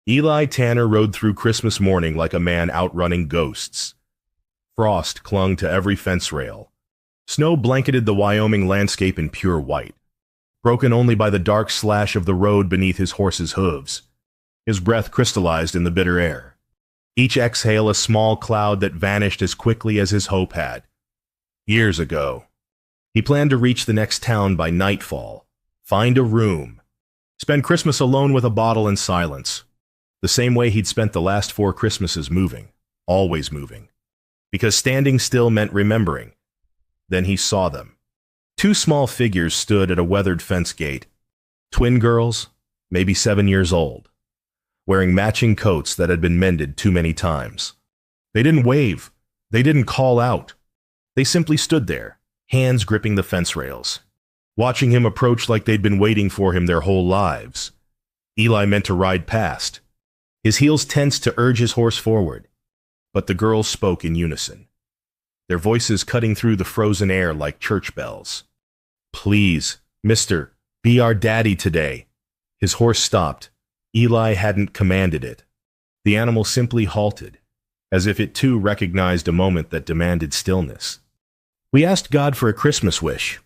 Eli Tanner rode through Christmas morning like a man outrunning ghosts. Frost clung to every fence rail. Snow blanketed the Wyoming landscape in pure white, broken only by the dark slash of the road beneath his horse's hooves. His breath crystallized in the bitter air. Each exhale a small cloud that vanished as quickly as his hope had. Years ago, he planned to reach the next town by nightfall, find a room, spend Christmas alone with a bottle in silence, the same way he'd spent the last 4 Christmases moving, always moving, because standing still meant remembering. Then he saw them. 2 small figures stood at a weathered fence gate, twin girls, maybe 7 years old, wearing matching coats that had been mended too many times. They didn't wave. They didn't call out. They simply stood there, hands gripping the fence rails, watching him approach like they'd been waiting for him their whole lives. Eli meant to ride past. His heels tensed to urge his horse forward, but the girls spoke in unison, their voices cutting through the frozen air like church bells. "Please, mister, be our daddy today." His horse stopped. Eli hadn't commanded it. The animal simply halted, as if it too recognized a moment that demanded stillness. "We asked God for a Christmas wish,"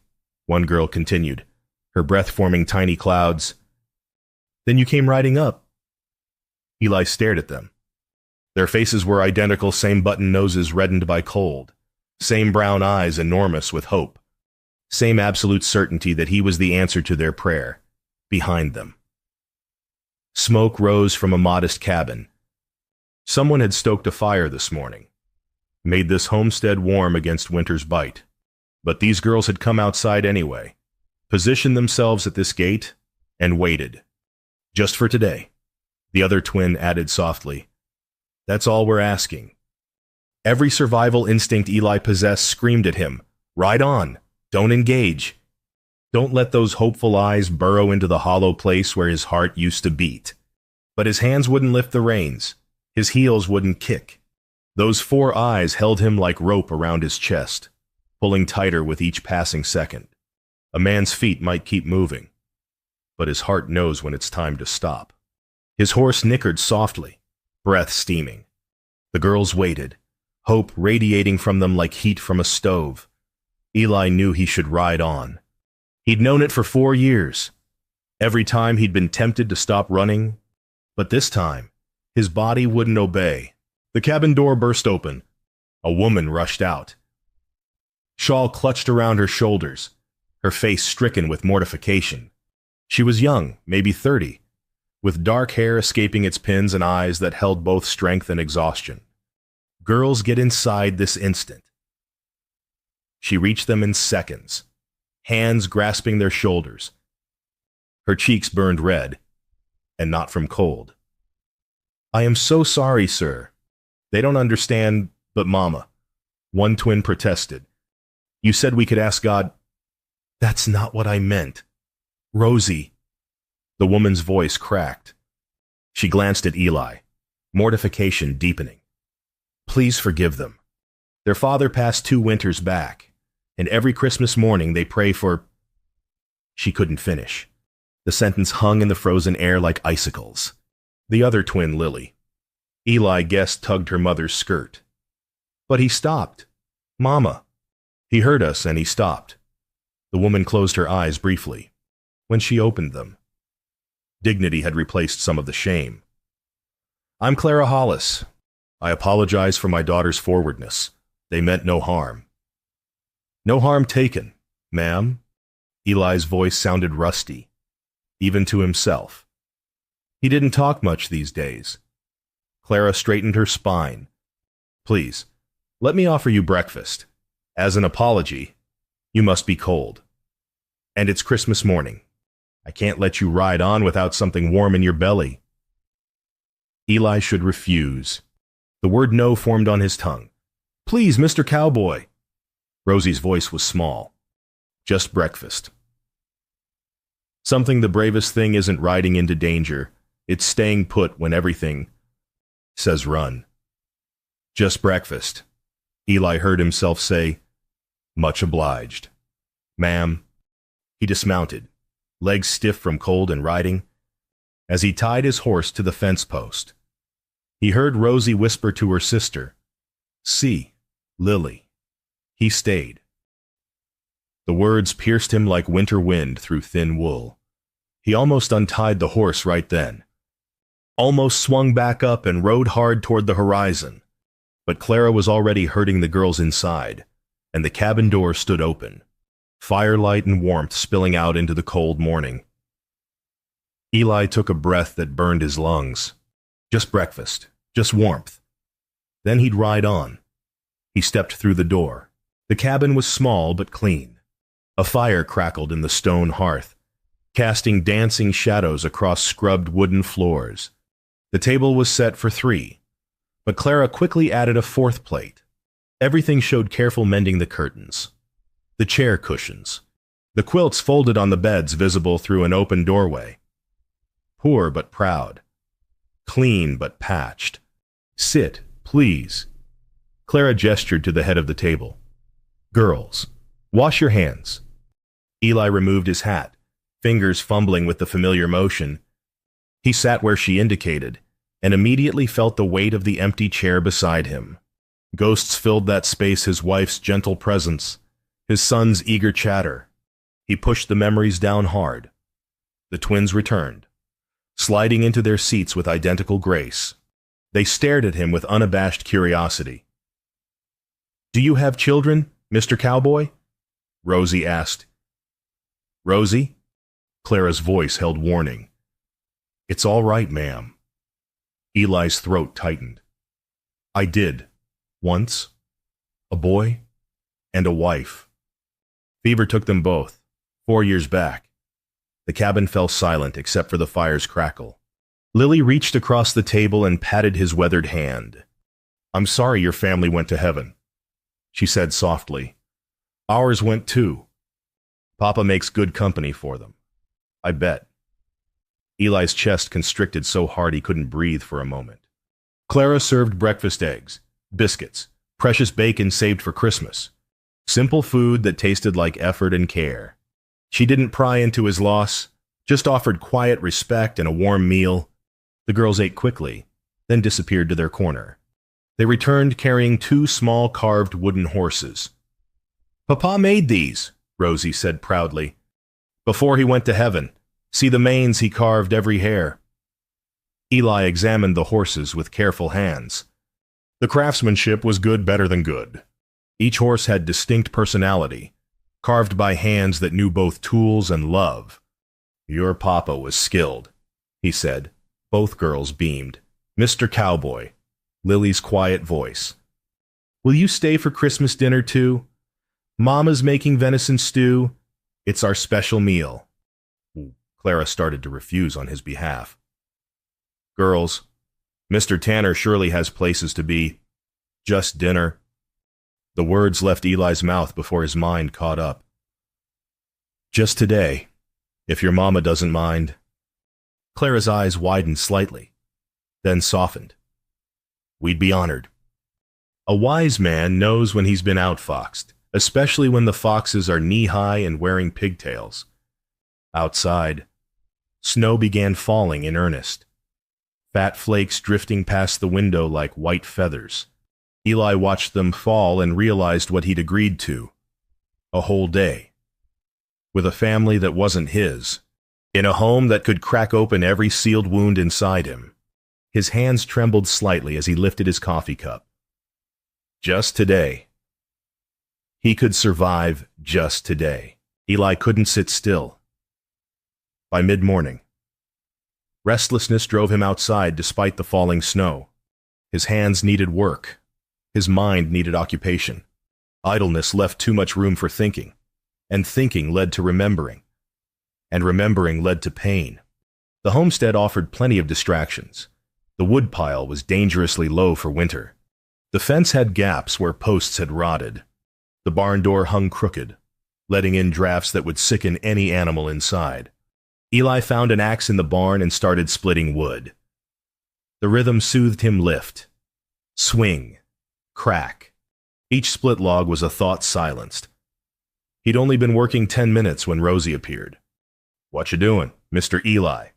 one girl continued, her breath forming tiny clouds. "Then you came riding up." Eli stared at them. Their faces were identical, same button noses reddened by cold, same brown eyes enormous with hope, same absolute certainty that he was the answer to their prayer, behind them. Smoke rose from a modest cabin. Someone had stoked a fire this morning, made this homestead warm against winter's bite. But these girls had come outside anyway, positioned themselves at this gate, and waited. "Just for today," the other twin added softly. "That's all we're asking." Every survival instinct Eli possessed screamed at him, "Ride on! Don't engage! Don't let those hopeful eyes burrow into the hollow place where his heart used to beat." But his hands wouldn't lift the reins. His heels wouldn't kick. Those 4 eyes held him like rope around his chest, pulling tighter with each passing second. A man's feet might keep moving, but his heart knows when it's time to stop. His horse nickered softly, breath steaming. The girls waited, hope radiating from them like heat from a stove. Eli knew he should ride on. He'd known it for 4 years. Every time he'd been tempted to stop running, but this time, his body wouldn't obey. The cabin door burst open. A woman rushed out. Shawl clutched around her shoulders, her face stricken with mortification. She was young, maybe 30, with dark hair escaping its pins and eyes that held both strength and exhaustion. "Girls, get inside this instant." She reached them in seconds, hands grasping their shoulders. Her cheeks burned red, and not from cold. "I am so sorry, sir. They don't understand, but Mama," one twin protested. "You said we could ask God." "That's not what I meant. Rosie." The woman's voice cracked. She glanced at Eli, mortification deepening. "Please forgive them. Their father passed 2 winters back, and every Christmas morning they pray for—" She couldn't finish. The sentence hung in the frozen air like icicles. The other twin, Lily, Eli guessed, tugged her mother's skirt. "But he stopped. Mama." "He heard us and he stopped." The woman closed her eyes briefly. When she opened them, dignity had replaced some of the shame. "I'm Clara Hollis. I apologize for my daughter's forwardness. They meant no harm." "No harm taken, ma'am." Eli's voice sounded rusty, even to himself. He didn't talk much these days. Clara straightened her spine. "Please, let me offer you breakfast. As an apology, you must be cold. And it's Christmas morning. I can't let you ride on without something warm in your belly." Eli should refuse. The word no formed on his tongue. "Please, Mr. Cowboy." Rosie's voice was small. "Just breakfast." Something the bravest thing isn't riding into danger. It's staying put when everything says run. "Just breakfast." Eli heard himself say, "Much obliged." "Ma'am." He dismounted, legs stiff from cold and riding. as he tied his horse to the fence post. He heard Rosie whisper to her sister, "See, Lily." He stayed. The words pierced him like winter wind through thin wool. He almost untied the horse right then. Almost swung back up and rode hard toward the horizon. But Clara was already herding the girls inside, and the cabin door stood open, firelight and warmth spilling out into the cold morning. Eli took a breath that burned his lungs. Just breakfast, just warmth. Then he'd ride on. He stepped through the door. The cabin was small but clean. A fire crackled in the stone hearth, casting dancing shadows across scrubbed wooden floors. The table was set for 3, but Clara quickly added a 4th plate. Everything showed careful mending: the curtains, the chair cushions, the quilts folded on the beds visible through an open doorway. Poor but proud. Clean but patched. "Sit, please." Clara gestured to the head of the table. "Girls, wash your hands." Eli removed his hat, fingers fumbling with the familiar motion. He sat where she indicated, and immediately felt the weight of the empty chair beside him. Ghosts filled that space: his wife's gentle presence, his son's eager chatter. He pushed the memories down hard. The twins returned, sliding into their seats with identical grace. They stared at him with unabashed curiosity. "Do you have children, Mr. Cowboy?" Rosie asked. "Rosie?" Clara's voice held warning. "It's all right, ma'am." Eli's throat tightened. "I did. Once. A boy and a wife. Fever took them both, 4 years back." The cabin fell silent except for the fire's crackle. Lily reached across the table and patted his weathered hand. "I'm sorry your family went to heaven," she said softly. "Ours went too. Papa makes good company for them. I bet." Eli's chest constricted so hard he couldn't breathe for a moment. Clara served breakfast eggs, biscuits, precious bacon saved for Christmas. Simple food that tasted like effort and care. She didn't pry into his loss, just offered quiet respect and a warm meal. The girls ate quickly, then disappeared to their corner. They returned carrying 2 small carved wooden horses. "Papa made these," Rosie said proudly. "Before he went to heaven. See the manes he carved every hair." Eli examined the horses with careful hands. The craftsmanship was good, better than good. Each horse had distinct personality, carved by hands that knew both tools and love. "Your papa was skilled," he said. Both girls beamed. "Mr. Cowboy," Lily's quiet voice. "Will you stay for Christmas dinner too? Mama's making venison stew. It's our special meal." Clara started to refuse on his behalf. "Girls, Mr. Tanner surely has places to be. Just dinner." The words left Eli's mouth before his mind caught up. "Just today, if your mama doesn't mind." Clara's eyes widened slightly, then softened. "We'd be honored." A wise man knows when he's been outfoxed, especially when the foxes are knee-high and wearing pigtails. Outside, snow began falling in earnest, fat flakes drifting past the window like white feathers. Eli watched them fall and realized what he'd agreed to. A whole day. With a family that wasn't his. In a home that could crack open every sealed wound inside him. His hands trembled slightly as he lifted his coffee cup. Just today. He could survive just today. Eli couldn't sit still. By mid-morning, restlessness drove him outside despite the falling snow. His hands needed work. His mind needed occupation. Idleness left too much room for thinking, and thinking led to remembering, and remembering led to pain. The homestead offered plenty of distractions. The woodpile was dangerously low for winter. The fence had gaps where posts had rotted. The barn door hung crooked, letting in drafts that would sicken any animal inside. Eli found an axe in the barn and started splitting wood. The rhythm soothed him. Lift, swing, crack. Each split log was a thought silenced. He'd only been working 10 minutes when Rosie appeared. "What you doing, Mr. Eli?"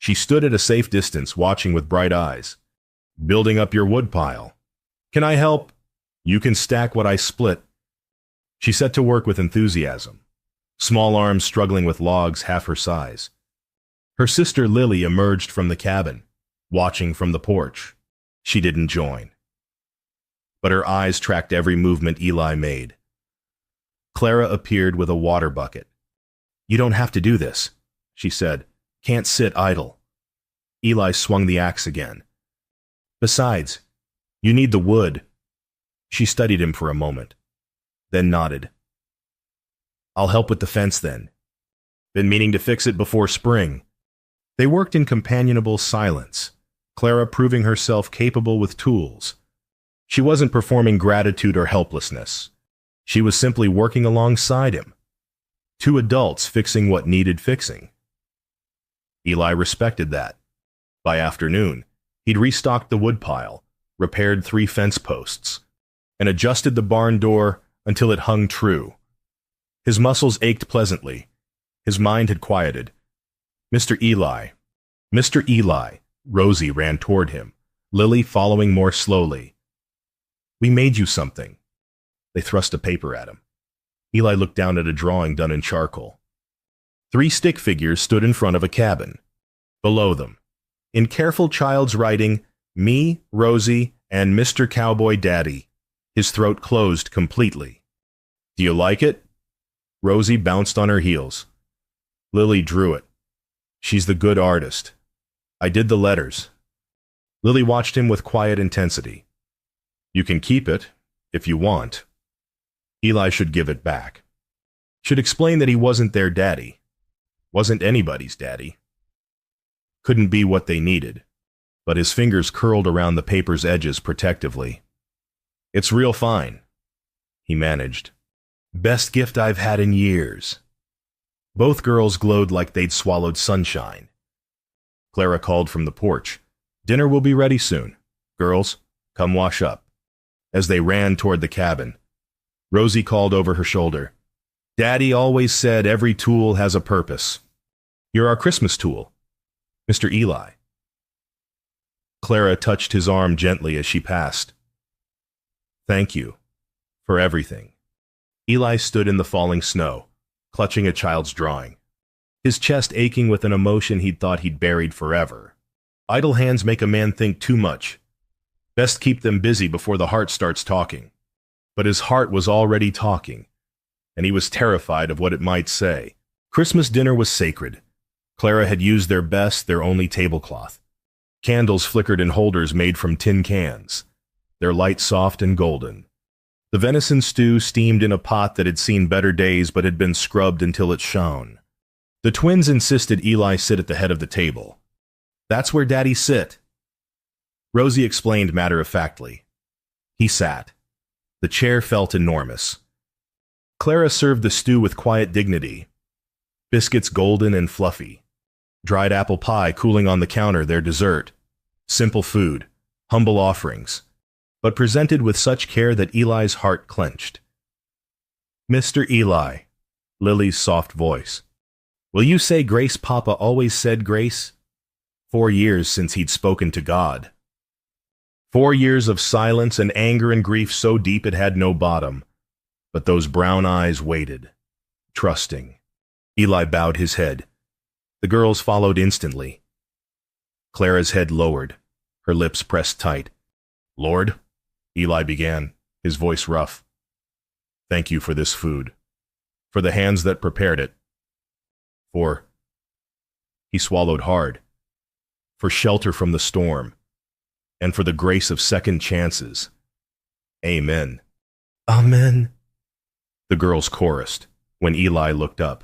She stood at a safe distance, watching with bright eyes. Building up your woodpile. Can I help? You can stack what I split. She set to work with enthusiasm, small arms struggling with logs half her size. Her sister Lily emerged from the cabin, watching from the porch. She didn't join, but her eyes tracked every movement Eli made. Clara appeared with a water bucket. You don't have to do this, she said. Can't sit idle. Eli swung the axe again. Besides, you need the wood. She studied him for a moment, then nodded. I'll help with the fence then. Been meaning to fix it before spring. They worked in companionable silence, Clara proving herself capable with tools. She wasn't performing gratitude or helplessness. She was simply working alongside him. Two adults fixing what needed fixing. Eli respected that. By afternoon, he'd restocked the woodpile, repaired 3 fence posts, and adjusted the barn door until it hung true. His muscles ached pleasantly. His mind had quieted. Mr. Eli. Mr. Eli. Rosie ran toward him, Lily following more slowly. We made you something. They thrust a paper at him. Eli looked down at a drawing done in charcoal. 3 stick figures stood in front of a cabin. Below them, in careful child's writing, me, Rosie, and Mr. Cowboy Daddy. His throat closed completely. Do you like it? Rosie bounced on her heels. Lily drew it. She's the good artist. I did the letters. Lily watched him with quiet intensity. You can keep it, if you want. Eli should give it back. Should explain that he wasn't their daddy. Wasn't anybody's daddy. Couldn't be what they needed. But his fingers curled around the paper's edges protectively. It's real fine, he managed. Best gift I've had in years. Both girls glowed like they'd swallowed sunshine. Clara called from the porch. Dinner will be ready soon. Girls, come wash up. As they ran toward the cabin, Rosie called over her shoulder. Daddy always said every tool has a purpose. You're our Christmas tool, Mr. Eli. Clara touched his arm gently as she passed. Thank you for everything. Eli stood in the falling snow, clutching a child's drawing, his chest aching with an emotion he'd thought he'd buried forever. Idle hands make a man think too much. Best keep them busy before the heart starts talking. But his heart was already talking, and he was terrified of what it might say. Christmas dinner was sacred. Clara had used their best, their only tablecloth. Candles flickered in holders made from tin cans, their light soft and golden. The venison stew steamed in a pot that had seen better days but had been scrubbed until it shone. The twins insisted Eli sit at the head of the table. That's where Daddy sit. Rosie explained matter-of-factly. He sat. The chair felt enormous. Clara served the stew with quiet dignity. Biscuits golden and fluffy. Dried apple pie cooling on the counter, their dessert. Simple food, humble offerings, but presented with such care that Eli's heart clenched. Mr. Eli, Lily's soft voice. Will you say grace Papa always said grace? 4 years since he'd spoken to God. 4 years of silence and anger and grief so deep it had no bottom. But those brown eyes waited, trusting. Eli bowed his head. The girls followed instantly. Clara's head lowered, her lips pressed tight. Lord, Eli began, his voice rough. Thank you for this food, for the hands that prepared it, for, he swallowed hard, for shelter from the storm, and for the grace of second chances. Amen. Amen, the girls chorused when Eli looked up.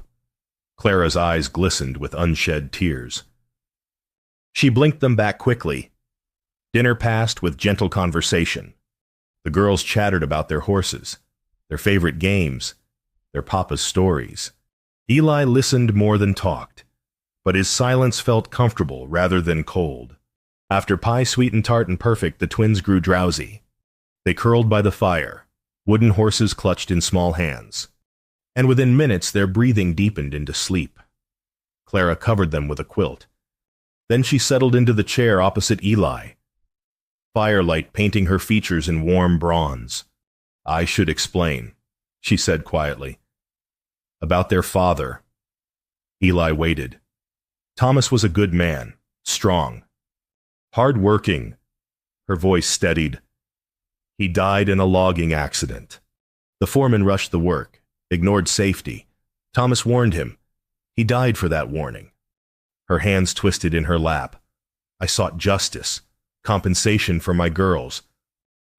Clara's eyes glistened with unshed tears. She blinked them back quickly. Dinner passed with gentle conversation. The girls chattered about their horses, their favorite games, their papa's stories. Eli listened more than talked, but his silence felt comfortable rather than cold. After pie sweet and tart and perfect, the twins grew drowsy. They curled by the fire, wooden horses clutched in small hands. And within minutes their breathing deepened into sleep. Clara covered them with a quilt. Then she settled into the chair opposite Eli, firelight painting her features in warm bronze. "I should explain," she said quietly. "About their father." Eli waited. Thomas was a good man, strong, hard-working. Her voice steadied. "He died in a logging accident. The foreman rushed the work, ignored safety. Thomas warned him. He died for that warning." Her hands twisted in her lap. "I sought justice, compensation for my girls.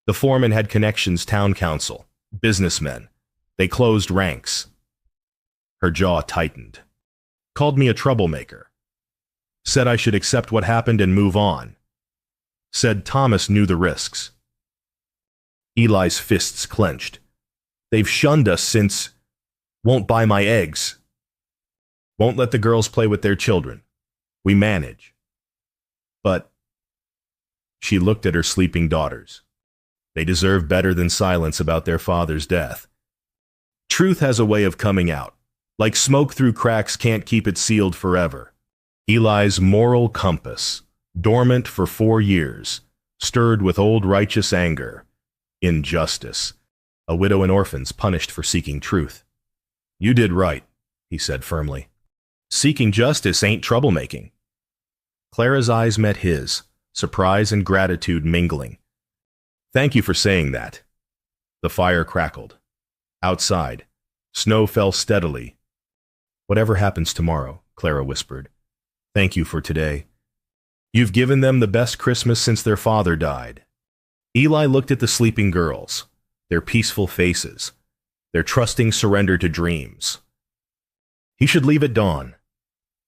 The foreman had connections, town council, businessmen. They closed ranks." Her jaw tightened. "Called me a troublemaker. Said I should accept what happened and move on. Said Thomas knew the risks." Eli's fists clenched. "They've shunned us since. Won't buy my eggs. Won't let the girls play with their children. We manage. But," she looked at her sleeping daughters, "they deserve better than silence about their father's death. Truth has a way of coming out. Like smoke through cracks can't keep it sealed forever." Eli's moral compass, dormant for 4 years, stirred with old righteous anger. Injustice. A widow and orphans punished for seeking truth. "You did right," he said firmly. "Seeking justice ain't troublemaking." Clara's eyes met his, surprise and gratitude mingling. "Thank you for saying that." The fire crackled. Outside, snow fell steadily. "Whatever happens tomorrow," Clara whispered, "thank you for today. You've given them the best Christmas since their father died." Eli looked at the sleeping girls, their peaceful faces, their trusting surrender to dreams. He should leave at dawn.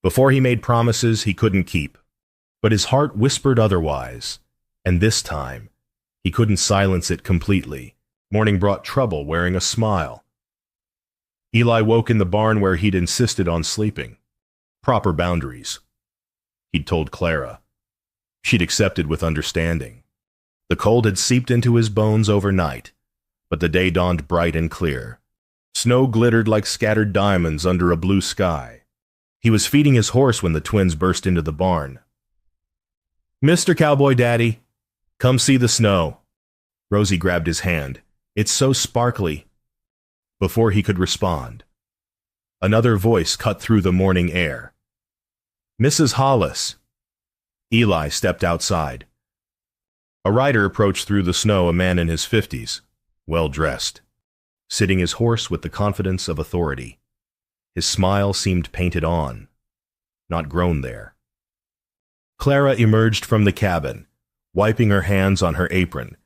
Before he made promises he couldn't keep. But his heart whispered otherwise, and this time he couldn't silence it completely. Morning brought trouble wearing a smile. Eli woke in the barn where he'd insisted on sleeping. Proper boundaries, he'd told Clara. She'd accepted with understanding. The cold had seeped into his bones overnight, but the day dawned bright and clear. Snow glittered like scattered diamonds under a blue sky. He was feeding his horse when the twins burst into the barn. "Mr. Cowboy Daddy, come see the snow." Rosie grabbed his hand. "It's so sparkly." Before he could respond, another voice cut through the morning air. "Mrs. Hollis." Eli stepped outside. A rider approached through the snow, a man in his 50s, well-dressed, sitting his horse with the confidence of authority. His smile seemed painted on, not grown there. Clara emerged from the cabin, wiping her hands on her apron.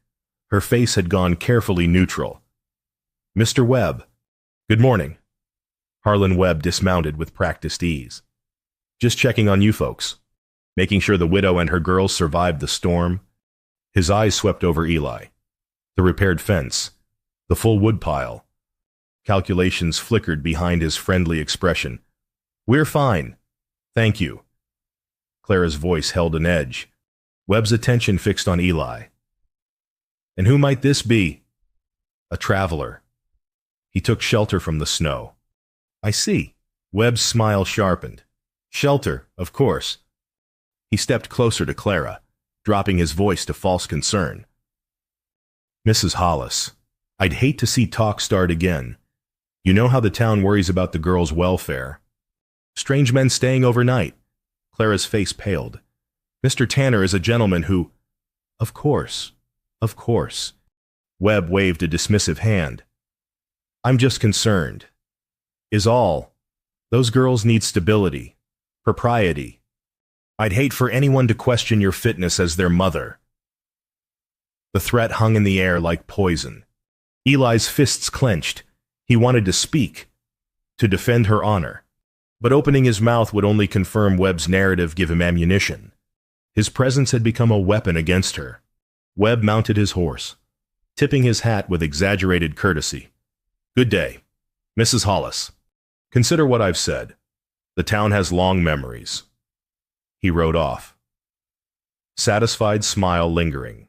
Her face had gone carefully neutral. "Mr. Webb." "Good morning." Harlan Webb dismounted with practiced ease. "Just checking on you folks, making sure the widow and her girls survived the storm." His eyes swept over Eli. The repaired fence, the full woodpile. Calculations flickered behind his friendly expression. "We're fine. Thank you." Clara's voice held an edge. Webb's attention fixed on Eli. "And who might this be?" "A traveler." He took shelter from the snow. "I see." Webb's smile sharpened. "Shelter, of course." He stepped closer to Clara, dropping his voice to false concern. "Mrs. Hollis, I'd hate to see talk start again. You know how the town worries about the girls' welfare. Strange men staying overnight." Clara's face paled. "Mr. Tanner is a gentleman who—" "Of course, of course." Webb waved a dismissive hand. "I'm just concerned. Is all. Those girls need stability, propriety. I'd hate for anyone to question your fitness as their mother." The threat hung in the air like poison. Eli's fists clenched. He wanted to speak, to defend her honor. But opening his mouth would only confirm Webb's narrative, give him ammunition. His presence had become a weapon against her. Webb mounted his horse, tipping his hat with exaggerated courtesy. "Good day, Mrs. Hollis. Consider what I've said. The town has long memories." He rode off. Satisfied smile lingering.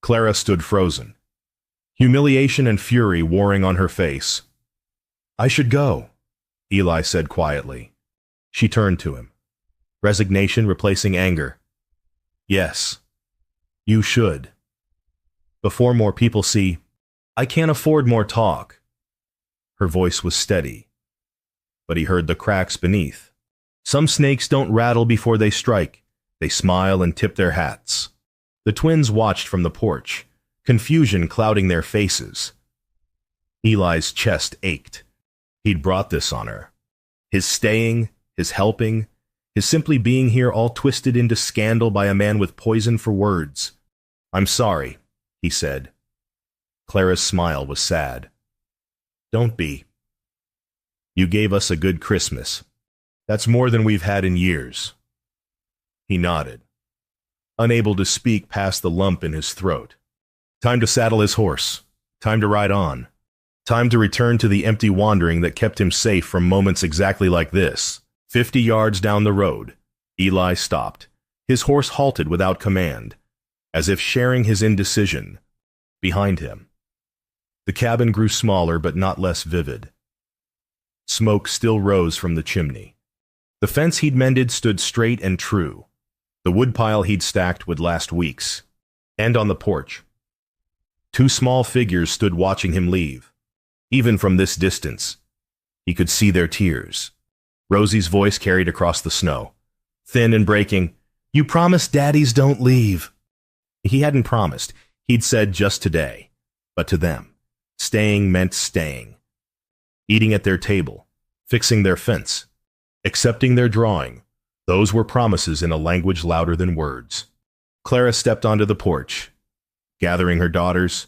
Clara stood frozen, humiliation and fury warring on her face. "I should go," Eli said quietly. She turned to him. resignation replacing anger. Yes, you should. Before more people see, I can't afford more talk. Her voice was steady, but he heard the cracks beneath. Some snakes don't rattle before they strike. They smile and tip their hats. The twins watched from the porch, confusion clouding their faces. Eli's chest ached. He'd brought this on her. His staying, his helping, his simply being here all twisted into scandal by a man with poison for words. I'm sorry, he said. Clara's smile was sad. Don't be. You gave us a good Christmas. That's more than we've had in years. He nodded, unable to speak past the lump in his throat. Time to saddle his horse. Time to ride on. Time to return to the empty wandering that kept him safe from moments exactly like this. 50 yards down the road, Eli stopped. His horse halted without command, as if sharing his indecision. Behind him, the cabin grew smaller but not less vivid. Smoke still rose from the chimney. The fence he'd mended stood straight and true. The woodpile he'd stacked would last weeks. And on the porch, 2 small figures stood watching him leave. Even from this distance, he could see their tears. Rosie's voice carried across the snow, thin and breaking. You promised daddies don't leave. He hadn't promised. He'd said just today. But to them, staying meant staying. Eating at their table, fixing their fence, accepting their drawing. Those were promises in a language louder than words. Clara stepped onto the porch, gathering her daughters.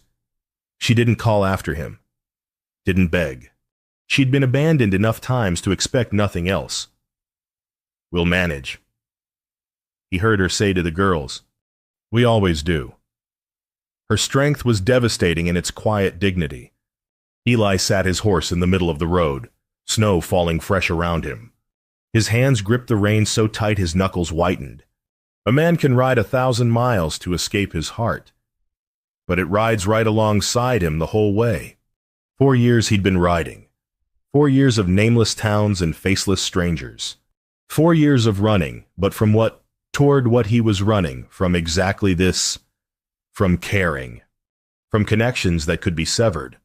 She didn't call after him, didn't beg. She'd been abandoned enough times to expect nothing else. We'll manage. He heard her say to the girls, we always do. Her strength was devastating in its quiet dignity. Eli sat his horse in the middle of the road, snow falling fresh around him. His hands gripped the reins so tight his knuckles whitened. A man can ride 1,000 miles to escape his heart, but it rides right alongside him the whole way. 4 years he'd been riding. 4 years of nameless towns and faceless strangers. 4 years of running, but from what? Toward what he was running, from exactly this. From caring. From connections that could be severed.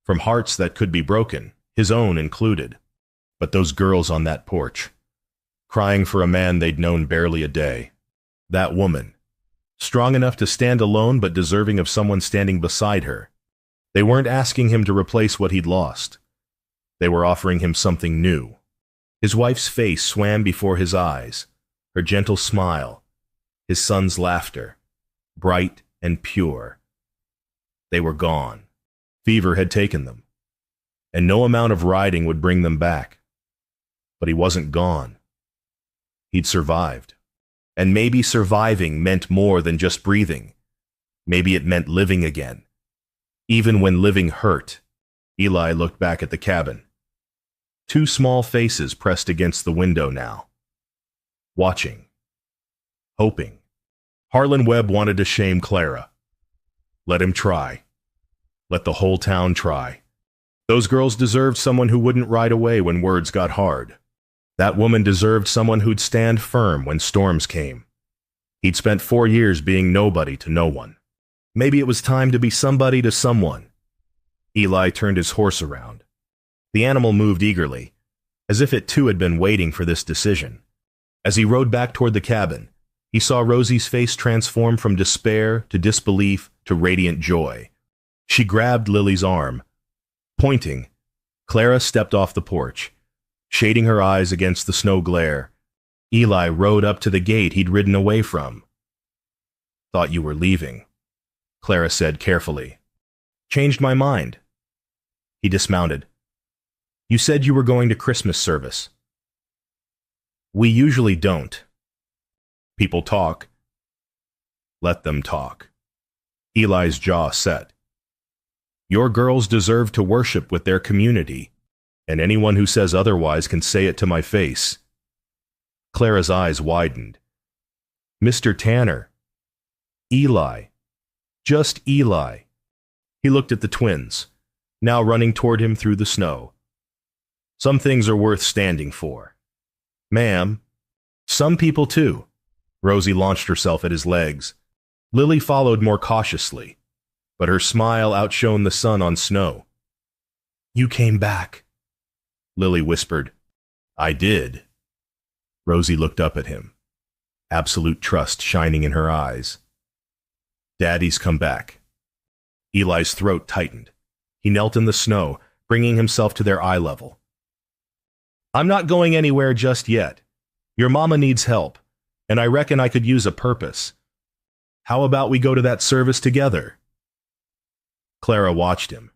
From hearts that could be broken, his own included. But those girls on that porch, crying for a man they'd known barely a day. That woman, strong enough to stand alone but deserving of someone standing beside her. They weren't asking him to replace what he'd lost. They were offering him something new. His wife's face swam before his eyes, her gentle smile, his son's laughter, bright and pure. They were gone. Fever had taken them, and no amount of riding would bring them back. But he wasn't gone. He'd survived. And maybe surviving meant more than just breathing. Maybe it meant living again. Even when living hurt. Eli looked back at the cabin. 2 small faces pressed against the window now. Watching. Hoping. Harlan Webb wanted to shame Clara. Let him try. Let the whole town try. Those girls deserved someone who wouldn't ride away when words got hard. That woman deserved someone who'd stand firm when storms came. He'd spent 4 years being nobody to no one. Maybe it was time to be somebody to someone. Eli turned his horse around. The animal moved eagerly, as if it too had been waiting for this decision. As he rode back toward the cabin, he saw Rosie's face transform from despair to disbelief to radiant joy. She grabbed Lily's arm. Pointing, Clara stepped off the porch, shading her eyes against the snow glare. Eli rode up to the gate he'd ridden away from. Thought you were leaving, Clara said carefully. Changed my mind. He dismounted. You said you were going to Christmas service. We usually don't. People talk. Let them talk. Eli's jaw set. Your girls deserve to worship with their community, and anyone who says otherwise can say it to my face. Clara's eyes widened. Mr. Tanner. Eli. Just Eli. He looked at the twins, now running toward him through the snow. Some things are worth standing for. Ma'am. Some people too. Rosie launched herself at his legs. Lily followed more cautiously, but her smile outshone the sun on snow. You came back, Lily whispered. I did. Rosie looked up at him, absolute trust shining in her eyes. Daddy's come back. Eli's throat tightened. He knelt in the snow, bringing himself to their eye level. I'm not going anywhere just yet. Your mama needs help, and I reckon I could use a purpose. How about we go to that service together? Clara watched him,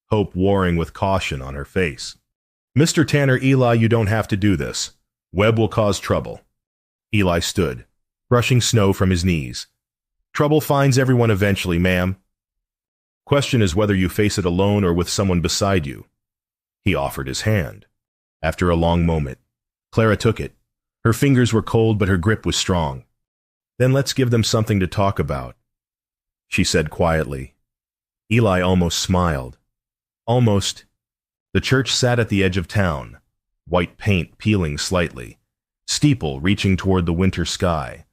hope warring with caution on her face. Mr. Tanner, Eli, you don't have to do this. Webb will cause trouble. Eli stood, brushing snow from his knees. Trouble finds everyone eventually, ma'am. Question is whether you face it alone or with someone beside you. He offered his hand. After a long moment, Clara took it. Her fingers were cold, but her grip was strong. Then let's give them something to talk about, she said quietly. Eli almost smiled. Almost. The church sat at the edge of town, white paint peeling slightly, steeple reaching toward the winter sky.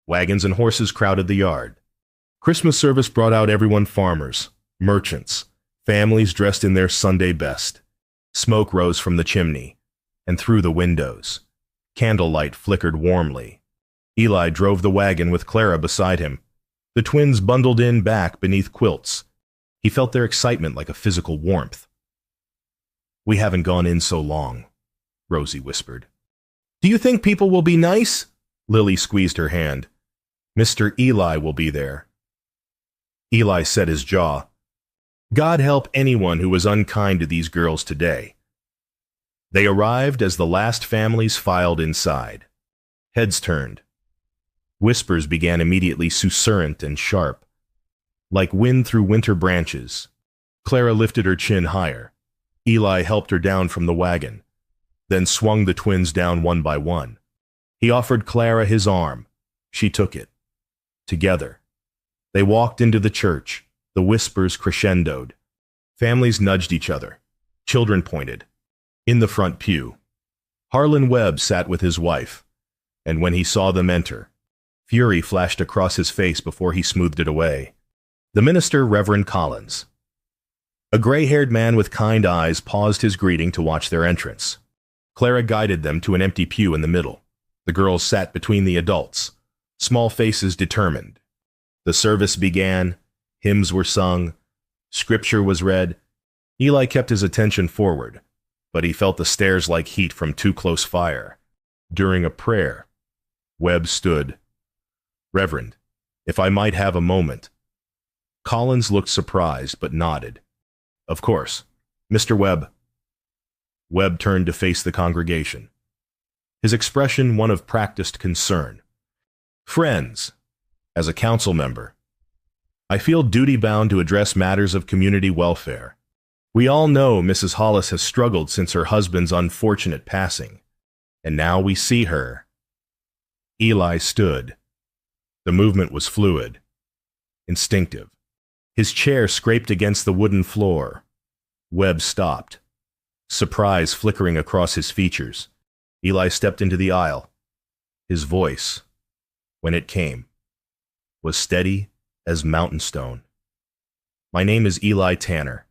Wagons and horses crowded the yard. Christmas service brought out everyone, farmers, merchants, families dressed in their Sunday best. Smoke rose from the chimney and through the windows. Candlelight flickered warmly. Eli drove the wagon with Clara beside him. The twins bundled in back beneath quilts. He felt their excitement like a physical warmth. We haven't gone in so long, Rosie whispered. Do you think people will be nice? Lily squeezed her hand. Mr. Eli will be there. Eli set his jaw. God help anyone who was unkind to these girls today. They arrived as the last families filed inside. Heads turned. Whispers began immediately, susurrant and sharp, like wind through winter branches. Clara lifted her chin higher. Eli helped her down from the wagon, then swung the twins down one by one. He offered Clara his arm. She took it. Together, they walked into the church. The whispers crescendoed. Families nudged each other. Children pointed. In the front pew, Harlan Webb sat with his wife, and when he saw them enter, fury flashed across his face before he smoothed it away. The minister, Reverend Collins. A gray-haired man with kind eyes paused his greeting to watch their entrance. Clara guided them to an empty pew in the middle. The girls sat between the adults, small faces determined. The service began, hymns were sung, scripture was read. Eli kept his attention forward, but he felt the stares like heat from too close fire. During a prayer, Webb stood. Reverend, if I might have a moment. Collins looked surprised, but nodded. Of course. Mr. Webb. Webb turned to face the congregation, his expression one of practiced concern. Friends, as a council member, I feel duty-bound to address matters of community welfare. We all know Mrs. Hollis has struggled since her husband's unfortunate passing, and now we see her. Eli stood. The movement was fluid, instinctive. His chair scraped against the wooden floor. Webb stopped, surprise flickering across his features. Eli stepped into the aisle. His voice, when it came, was steady as mountain stone. My name is Eli Tanner.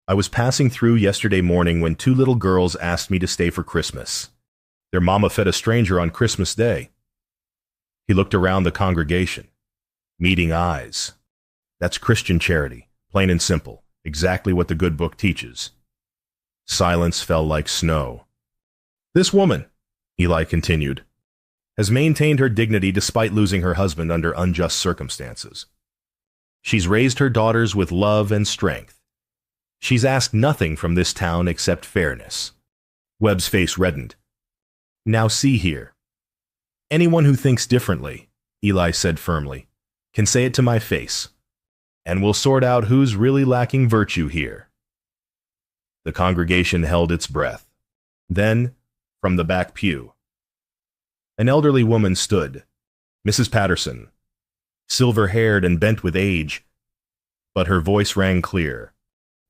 I was passing through yesterday morning when two little girls asked me to stay for Christmas. Their mama fed a stranger on Christmas Day. He looked around the congregation, meeting eyes. That's Christian charity, plain and simple, exactly what the good book teaches. Silence fell like snow. This woman, Eli continued, has maintained her dignity despite losing her husband under unjust circumstances. She's raised her daughters with love and strength. She's asked nothing from this town except fairness. Webb's face reddened. Now see here. Anyone who thinks differently, Eli said firmly, can say it to my face, and we'll sort out who's really lacking virtue here. The congregation held its breath. Then, from the back pew, an elderly woman stood, Mrs. Patterson, silver-haired and bent with age, but her voice rang clear.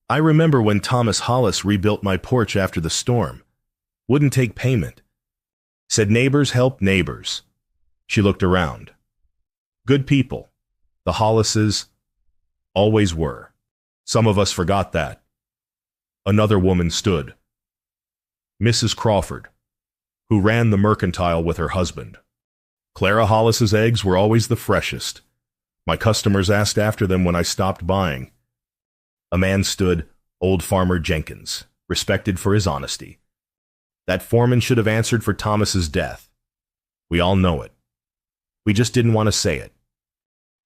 I remember when Thomas Hollis rebuilt my porch after the storm. Wouldn't take payment. Said neighbors help neighbors. She looked around. Good people. The Hollises always were. Some of us forgot that. Another woman stood. Mrs. Crawford, who ran the mercantile with her husband. Clara Hollis's eggs were always the freshest. My customers asked after them when I stopped buying. A man stood, old Farmer Jenkins, respected for his honesty. That foreman should have answered for Thomas's death. We all know it. We just didn't want to say it.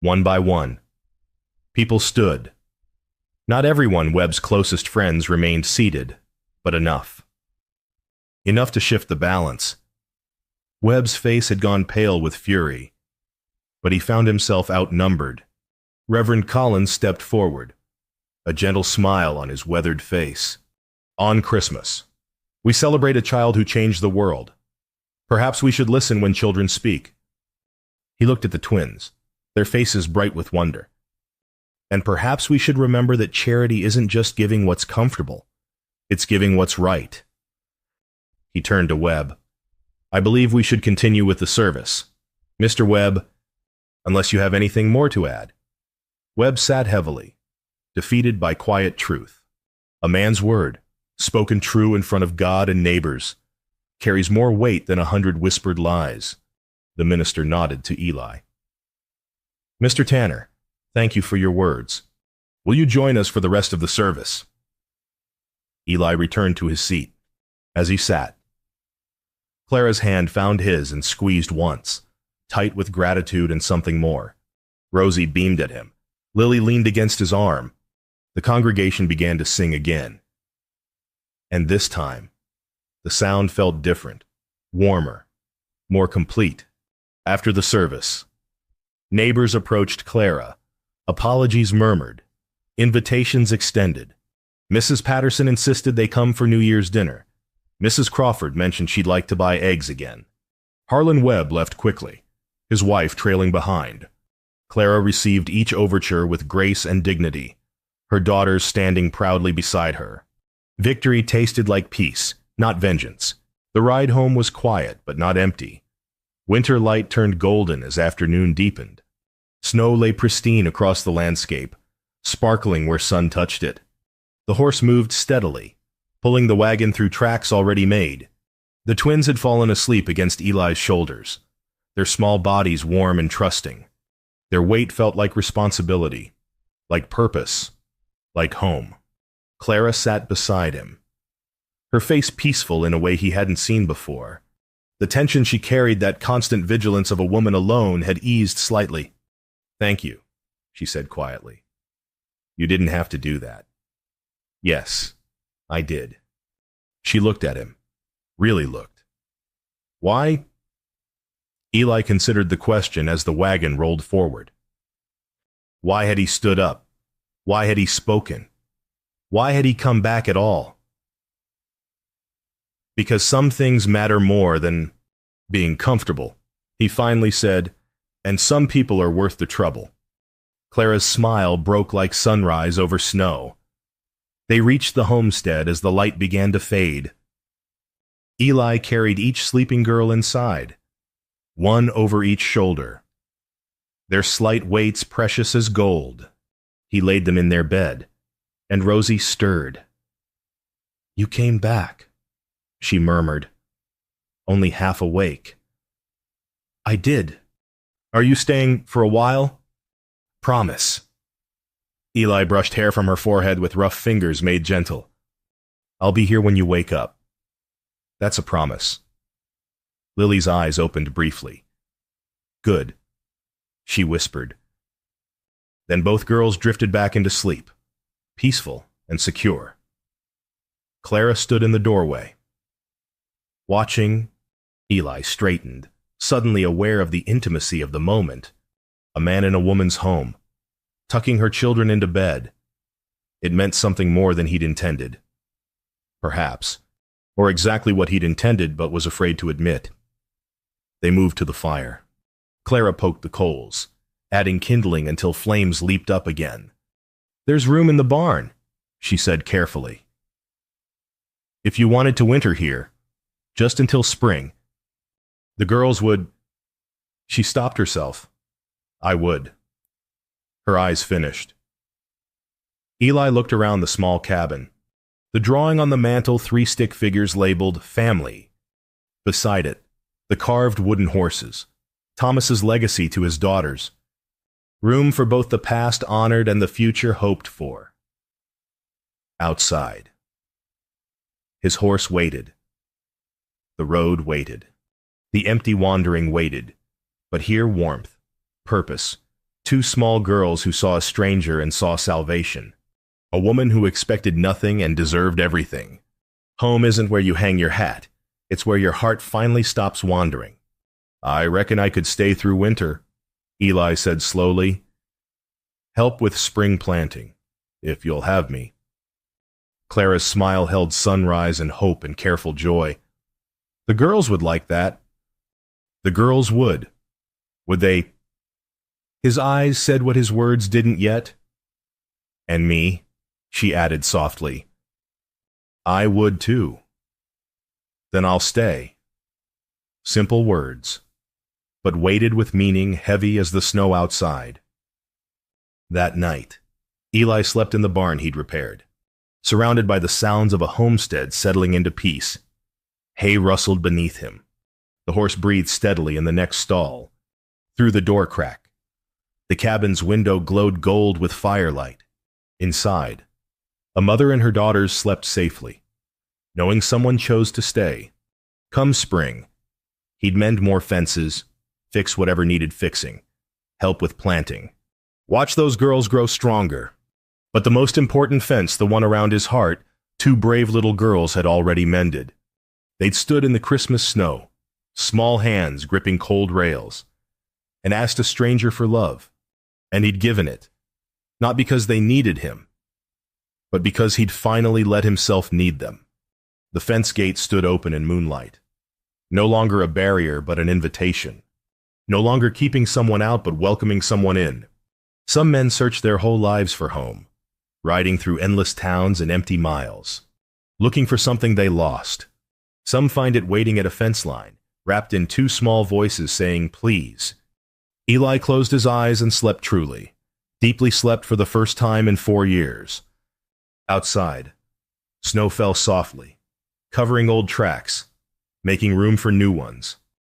One by one, people stood. Not everyone, Webb's closest friends, remained seated, but enough. Enough to shift the balance. Webb's face had gone pale with fury, but he found himself outnumbered. Reverend Collins stepped forward, a gentle smile on his weathered face. On Christmas, we celebrate a child who changed the world. Perhaps we should listen when children speak. He looked at the twins, their faces bright with wonder. And perhaps we should remember that charity isn't just giving what's comfortable, it's giving what's right. He turned to Webb. I believe we should continue with the service. Mr. Webb, unless you have anything more to add. Webb sat heavily, defeated by quiet truth. A man's word, spoken true in front of God and neighbors, carries more weight than 100 whispered lies. The minister nodded to Eli. Mr. Tanner, thank you for your words. Will you join us for the rest of the service? Eli returned to his seat. As he sat, Clara's hand found his and squeezed once, tight with gratitude and something more. Rosie beamed at him. Lily leaned against his arm. The congregation began to sing again. And this time, the sound felt different, warmer, more complete. After the service, neighbors approached Clara. Apologies murmured. Invitations extended. Mrs. Patterson insisted they come for New Year's dinner. Mrs. Crawford mentioned she'd like to buy eggs again. Harlan Webb left quickly, his wife trailing behind. Clara received each overture with grace and dignity, her daughters standing proudly beside her. Victory tasted like peace, not vengeance. The ride home was quiet, but not empty. Winter light turned golden as afternoon deepened. Snow lay pristine across the landscape, sparkling where sun touched it. The horse moved steadily, pulling the wagon through tracks already made. The twins had fallen asleep against Eli's shoulders, their small bodies warm and trusting. Their weight felt like responsibility, like purpose, like home. Clara sat beside him, her face peaceful in a way he hadn't seen before. The tension she carried, that constant vigilance of a woman alone, had eased slightly. Thank you, she said quietly. You didn't have to do that. Yes, I did. She looked at him, really looked. Why? Eli considered the question as the wagon rolled forward. Why had he stood up? Why had he spoken? Why had he come back at all? Because some things matter more than being comfortable, he finally said, and some people are worth the trouble. Clara's smile broke like sunrise over snow. They reached the homestead as the light began to fade. Eli carried each sleeping girl inside, one over each shoulder. Their slight weights precious as gold. He laid them in their bed, and Rosie stirred. You came back, she murmured, only half awake. I did. Are you staying for a while? Promise. Eli brushed hair from her forehead with rough fingers made gentle. I'll be here when you wake up. That's a promise. Lily's eyes opened briefly. Good, she whispered. Then both girls drifted back into sleep, peaceful and secure. Clara stood in the doorway. Watching, Eli straightened, suddenly aware of the intimacy of the moment. A man in a woman's home, tucking her children into bed. It meant something more than he'd intended. Perhaps, or exactly what he'd intended but was afraid to admit. They moved to the fire. Clara poked the coals, adding kindling until flames leaped up again. There's room in the barn, she said carefully. If you wanted to winter here, just until spring, The girls would. She stopped herself. I would. Her eyes finished. Eli looked around the small cabin. The drawing on the mantel, 3 stick figures labeled family. Beside it, the carved wooden horses, Thomas's legacy to his daughters. Room for both the past honored and the future hoped for. Outside. His horse waited. The road waited. The empty wandering waited. But here warmth, purpose, 2 small girls who saw a stranger and saw salvation. A woman who expected nothing and deserved everything. Home isn't where you hang your hat. It's where your heart finally stops wandering. I reckon I could stay through winter, Eli said slowly. Help with spring planting, if you'll have me. Clara's smile held sunrise and hope and careful joy. The girls would like that. The girls would. Would they? His eyes said what his words didn't yet. And me, she added softly. I would too. Then I'll stay. Simple words, but weighted with meaning, heavy as the snow outside. That night, Eli slept in the barn he'd repaired, surrounded by the sounds of a homestead settling into peace. Hay rustled beneath him. The horse breathed steadily in the next stall. Through the door crack, the cabin's window glowed gold with firelight. Inside, a mother and her daughters slept safely, knowing someone chose to stay. Come spring, he'd mend more fences, fix whatever needed fixing, help with planting. Watch those girls grow stronger. But the most important fence, the one around his heart, 2 brave little girls had already mended. They'd stood in the Christmas snow, small hands gripping cold rails, and asked a stranger for love, and he'd given it, not because they needed him, but because he'd finally let himself need them. The fence gate stood open in moonlight, no longer a barrier but an invitation, no longer keeping someone out but welcoming someone in. Some men search their whole lives for home, riding through endless towns and empty miles, looking for something they lost. Some find it waiting at a fence line, wrapped in 2 small voices saying, please. Eli closed his eyes and slept truly, deeply slept for the first time in 4 years. Outside, snow fell softly, covering old tracks, making room for new ones.